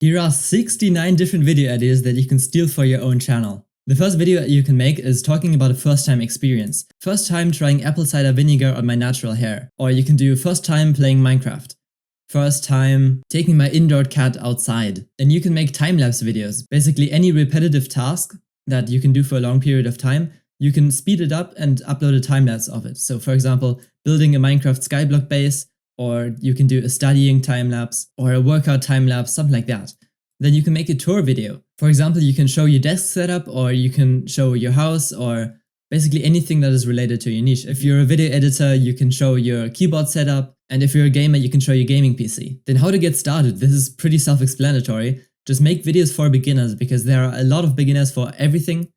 Here are 69 different video ideas that you can steal for your own channel. The first video you can make is talking about a first time experience. First time trying apple cider vinegar on my natural hair. Or you can do first time playing Minecraft. First time taking my indoor cat outside. And you can make time-lapse videos. Basically any repetitive task that you can do for a long period of time, you can speed it up and upload a time-lapse of it. So for example, building a Minecraft skyblock base, or you can do a studying time-lapse, or a workout time-lapse, something like that. Then you can make a tour video. For example, you can show your desk setup, or you can show your house, or basically anything that is related to your niche. If you're a video editor, you can show your keyboard setup, and if you're a gamer, you can show your gaming PC. Then how to get started? This is pretty self-explanatory. Just make videos for beginners, because there are a lot of beginners for everything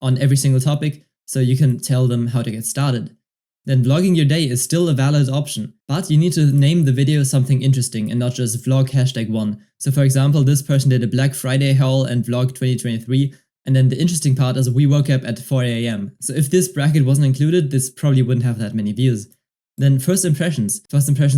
on every single topic, so you can tell them how to get started. Then vlogging your day is still a valid option, but you need to name the video something interesting and not just vlog #1. So for example, this person did a Black Friday haul and vlog 2023, and then the interesting part is we woke up at 4 AM. So if this bracket wasn't included, this probably wouldn't have that many views. Then first impressions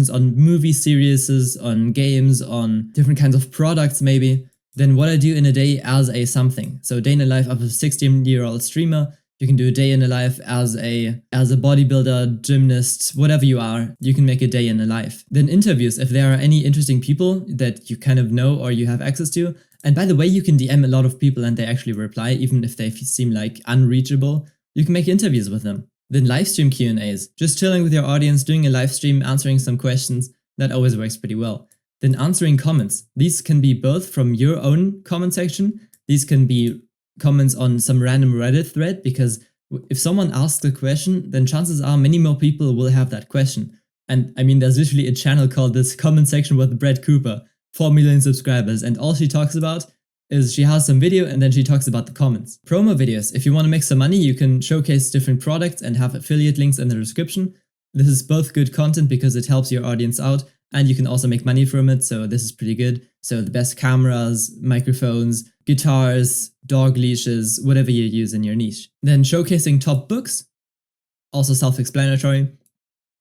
on movie series, on games, on different kinds of products maybe. Then what I do in a day as a something. So day in the life of a 16-year-old streamer. You can do a day in the life as a bodybuilder, gymnast, whatever you are, you can make a day in the life. Then interviews, if there are any interesting people that you kind of know or you have access to. And by the way, you can DM a lot of people and they actually reply, even if they seem like unreachable. You can make interviews with them. Then live stream Q&As, just chilling with your audience, doing a live stream, answering some questions, that always works pretty well. Then answering comments. These can be both from your own comment section, these can be comments on some random Reddit thread, because if someone asks a question, then chances are many more people will have that question. And I mean, there's literally a channel called this comment section with Brett Cooper, 4 million subscribers, and all she talks about is she has some video and then she talks about the comments. Promo videos. If you want to make some money, you can showcase different products and have affiliate links in the description. This is both good content because it helps your audience out, and you can also make money from it, so this is pretty good. So the best cameras, microphones, guitars, dog leashes, whatever you use in your niche. Then showcasing top books, also self-explanatory.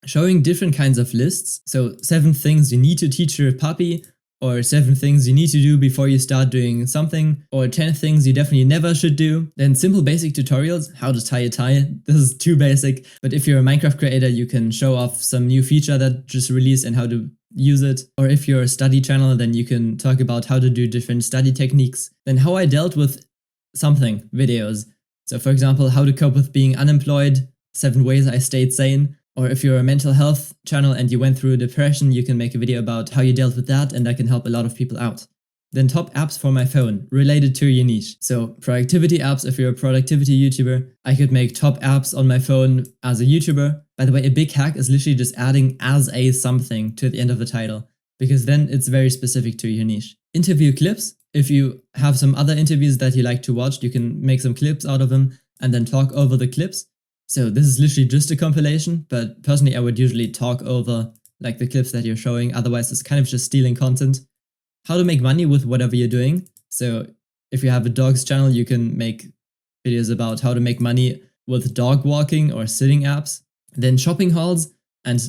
Showing different kinds of lists, so 7 things you need to teach your puppy, or 7 things you need to do before you start doing something, or 10 things you definitely never should do. Then simple basic tutorials, how to tie a tie. This is too basic, but if you're a Minecraft creator, you can show off some new feature that just released and how to use it. Or if you're a study channel, then you can talk about how to do different study techniques. Then how I dealt with something videos. So for example, how to cope with being unemployed, 7 ways I stayed sane. Or if you're a mental health channel and you went through depression, you can make a video about how you dealt with that, and that can help a lot of people out. Then top apps for my phone, related to your niche. So productivity apps, if you're a productivity YouTuber, I could make top apps on my phone as a YouTuber. By the way, a big hack is literally just adding as a something to the end of the title, because then it's very specific to your niche. Interview clips. If you have some other interviews that you like to watch, you can make some clips out of them and then talk over the clips. So this is literally just a compilation, but personally I would usually talk over like the clips that you're showing, otherwise it's kind of just stealing content. How to make money with whatever you're doing. So if you have a dogs channel, you can make videos about how to make money with dog walking or sitting apps. Then shopping hauls, and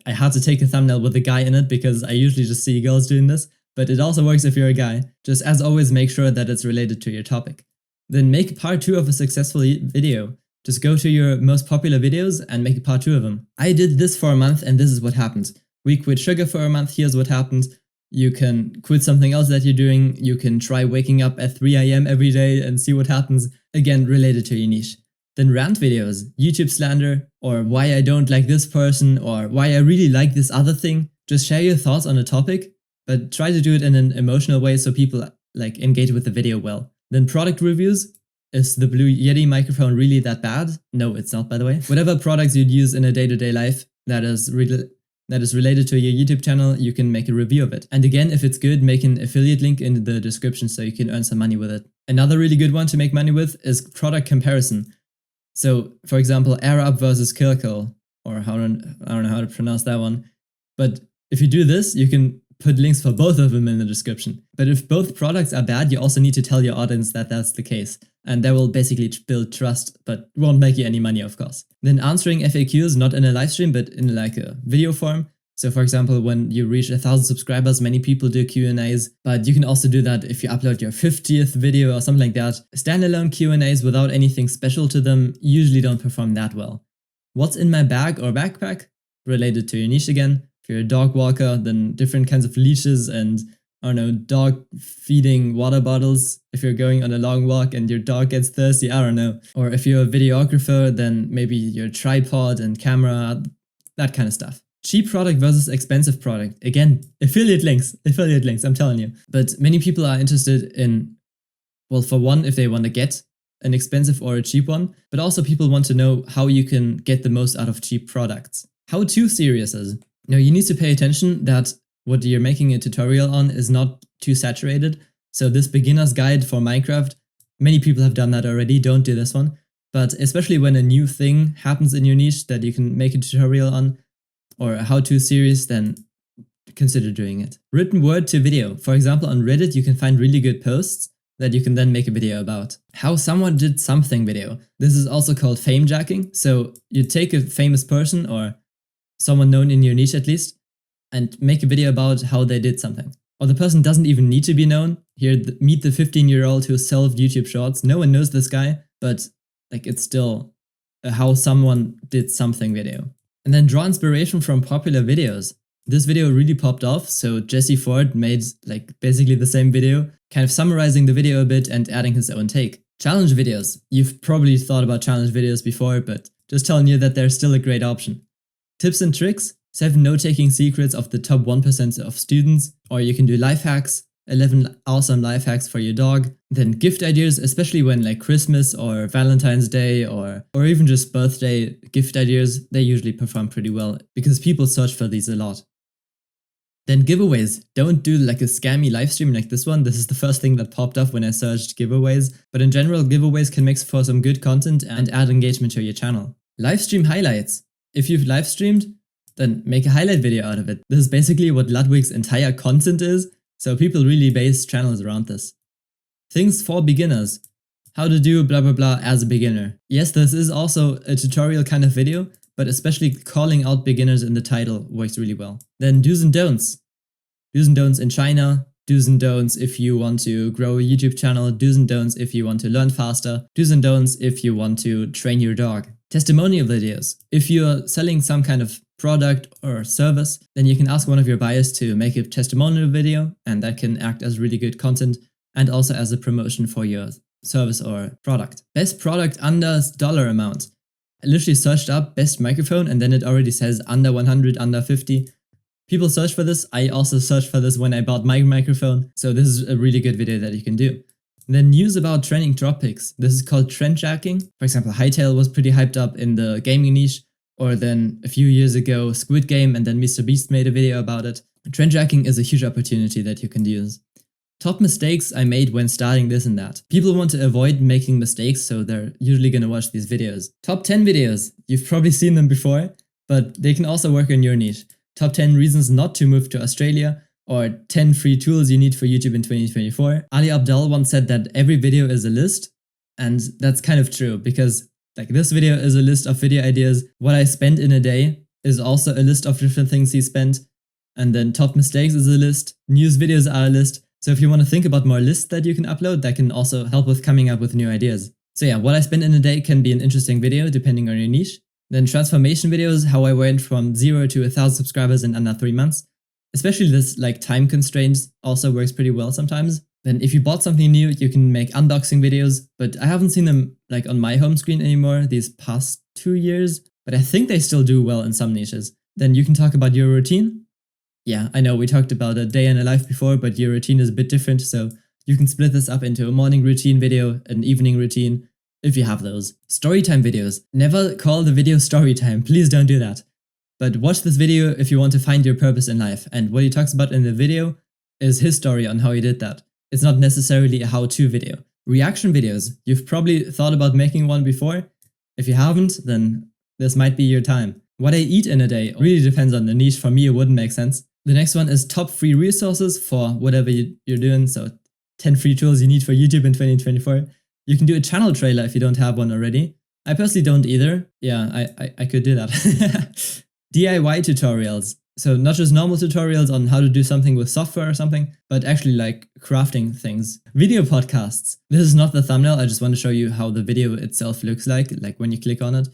I had to take a thumbnail with a guy in it because I usually just see girls doing this, but it also works if you're a guy. Just as always, make sure that it's related to your topic. Then make part 2 of a successful video. Just go to your most popular videos and make a part 2 of them. I did this for a month and this is what happened. We quit sugar for a month, here's what happened. You can quit something else that you're doing. You can try waking up at 3 AM every day and see what happens. Again, related to your niche. Then rant videos, YouTube slander, or why I don't like this person, or why I really like this other thing. Just share your thoughts on a topic, but try to do it in an emotional way so people like engage with the video well. Then product reviews. Is the Blue Yeti microphone really that bad? No, it's not, by the way. Whatever products you'd use in a day-to-day life that is related to your YouTube channel, you can make a review of it. And again, if it's good, make an affiliate link in the description so you can earn some money with it. Another really good one to make money with is product comparison. So, for example, AirUp versus Kirkle, or I don't know how to pronounce that one. But if you do this, you can put links for both of them in the description. But if both products are bad, you also need to tell your audience that that's the case. And that will basically build trust, but won't make you any money, of course. Then answering FAQs, not in a live stream, but in like a video form. So for example, when you reach 1,000 subscribers, many people do Q&As, but you can also do that if you upload your 50th video or something like that. Standalone Q&As without anything special to them usually don't perform that well. What's in my bag or backpack? Related to your niche again. If you're a dog walker, then different kinds of leashes and, I don't know, dog feeding water bottles. If you're going on a long walk and your dog gets thirsty, I don't know. Or if you're a videographer, then maybe your tripod and camera, that kind of stuff. Cheap product versus expensive product. Again, affiliate links, I'm telling you. But many people are interested in, well, for one, if they want to get an expensive or a cheap one, but also people want to know how you can get the most out of cheap products. How-to series. Now you need to pay attention that what you're making a tutorial on is not too saturated. So this beginner's guide for Minecraft, many people have done that already, don't do this one. But especially when a new thing happens in your niche that you can make a tutorial on, or a how-to series, then consider doing it. Written word to video. For example, on Reddit you can find really good posts that you can then make a video about. How someone did something video. This is also called fame jacking. So you take a famous person or someone known in your niche at least and make a video about how they did something. Or the person doesn't even need to be known. Here, meet the 15-year-old who solved YouTube Shorts. No one knows this guy, but like it's still a how someone did something video. And then draw inspiration from popular videos. This video really popped off, so Jesse Ford made like basically the same video, kind of summarizing the video a bit and adding his own take. Challenge videos. You've probably thought about challenge videos before, but just telling you that they're still a great option. Tips and tricks. 7 note-taking secrets of the top 1% of students, or you can do life hacks. 11 awesome life hacks for your dog. Then gift ideas, especially when like Christmas or Valentine's Day or even just birthday gift ideas, they usually perform pretty well because people search for these a lot. Then giveaways. Don't do like a scammy live stream like this one. This is the first thing that popped up when I searched giveaways. But in general, giveaways can make for some good content and add engagement to your channel. Live stream highlights. If you've live streamed, then make a highlight video out of it. This is basically what Ludwig's entire content is. So people really base channels around this. Things for beginners. How to do blah blah blah as a beginner. Yes, this is also a tutorial kind of video, but especially calling out beginners in the title works really well. Then do's and don'ts. Do's and don'ts in China. Do's and don'ts if you want to grow a YouTube channel. Do's and don'ts if you want to learn faster. Do's and don'ts if you want to train your dog. Testimonial videos. If you're selling some kind of product or service, then you can ask one of your buyers to make a testimonial video, and that can act as really good content and also as a promotion for your service or product. Best product under dollar amount. I literally searched up best microphone and then it already says under 100, under 50. People search for this. I also searched for this when I bought my microphone, so this is a really good video that you can do. And then news about trending drop picks. This is called trend jacking. For example, Hytale was pretty hyped up in the gaming niche, or then a few years ago Squid Game, and then MrBeast made a video about it. Trend jacking is a huge opportunity that you can use. Top mistakes I made when starting this and that. People want to avoid making mistakes, so they're usually gonna watch these videos. Top 10 videos. You've probably seen them before, but they can also work in your niche. Top 10 reasons not to move to Australia, or 10 free tools you need for YouTube in 2024. Ali Abdaal once said that every video is a list, and that's kind of true because like this video is a list of video ideas. What I spend in a day is also a list of different things he spent, and then top mistakes is a list. News videos are a list. So if you want to think about more lists that you can upload, that can also help with coming up with new ideas. So yeah, what I spend in a day can be an interesting video depending on your niche. Then transformation videos, how I went from 0 to 1,000 subscribers in under 3 months. Especially this like time constraints also works pretty well sometimes. Then if you bought something new, you can make unboxing videos, but I haven't seen them like on my home screen anymore these past 2 years, but I think they still do well in some niches. Then you can talk about your routine. Yeah, I know we talked about a day in a life before, but your routine is a bit different, so you can split this up into a morning routine video, an evening routine, if you have those. Storytime videos. Never call the video storytime, please don't do that. But watch this video if you want to find your purpose in life, and what he talks about in the video is his story on how he did that. It's not necessarily a how-to video. Reaction videos. You've probably thought about making one before. If you haven't, then this might be your time. What I eat in a day really depends on the niche. For me, it wouldn't make sense. The next one is top free resources for whatever you're doing. So 10 free tools you need for YouTube in 2024. You can do a channel trailer if you don't have one already. I personally don't either. Yeah, I could do that. DIY tutorials. So not just normal tutorials on how to do something with software or something, but actually like crafting things. Video podcasts. This is not the thumbnail, I just want to show you how the video itself looks like when you click on it.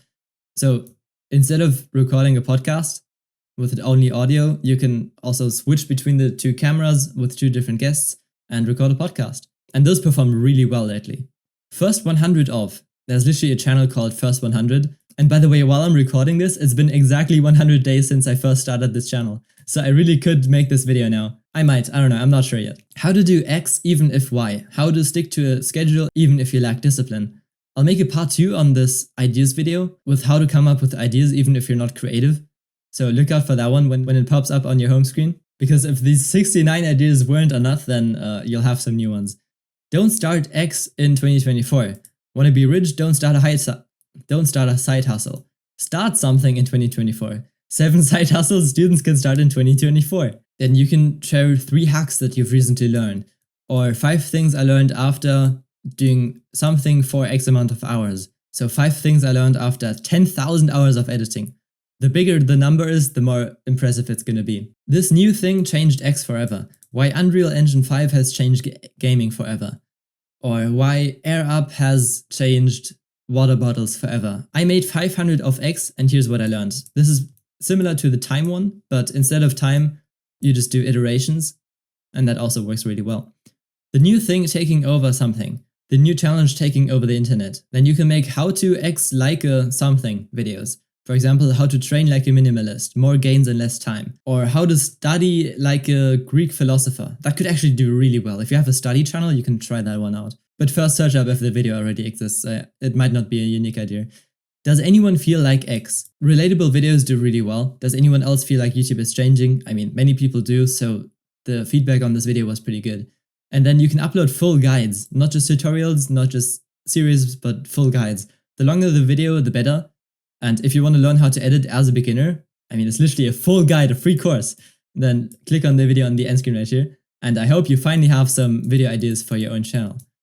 So instead of recording a podcast with only audio, you can also switch between the two cameras with two different guests and record a podcast. And those perform really well lately. First 100 of. There's literally a channel called First 100. And by the way, while I'm recording this, it's been exactly 100 days since I first started this channel. So I really could make this video now. I might, I don't know, I'm not sure yet. How to do X even if Y. How to stick to a schedule even if you lack discipline. I'll make a part 2 on this ideas video with how to come up with ideas even if you're not creative. So look out for that one when it pops up on your home screen. Because if these 69 ideas weren't enough, then you'll have some new ones. Don't start X in 2024. Want to be rich? Don't start a side hustle. Start something in 2024. 7 side hustles students can start in 2024. Then you can share 3 hacks that you've recently learned. Or 5 things I learned after doing something for X amount of hours. So 5 things I learned after 10,000 hours of editing. The bigger the number is, the more impressive it's gonna be. This new thing changed X forever. Why Unreal Engine 5 has changed gaming forever. Or why AirUp has changed water bottles forever. I made 500 of X and here's what I learned. This is similar to the time one, but instead of time, you just do iterations, and that also works really well. The new thing taking over something. The new challenge taking over the internet. Then you can make how to X like a something videos. For example, how to train like a minimalist, more gains in less time. Or how to study like a Greek philosopher. That could actually do really well. If you have a study channel, you can try that one out. But first search up if the video already exists. It might not be a unique idea. Does anyone feel like X? Relatable videos do really well. Does anyone else feel like YouTube is changing? I mean, many people do, so the feedback on this video was pretty good. And then you can upload full guides, not just tutorials, not just series, but full guides. The longer the video, the better. And if you want to learn how to edit as a beginner, I mean, it's literally a full guide, a free course. Then click on the video on the end screen right here. And I hope you finally have some video ideas for your own channel.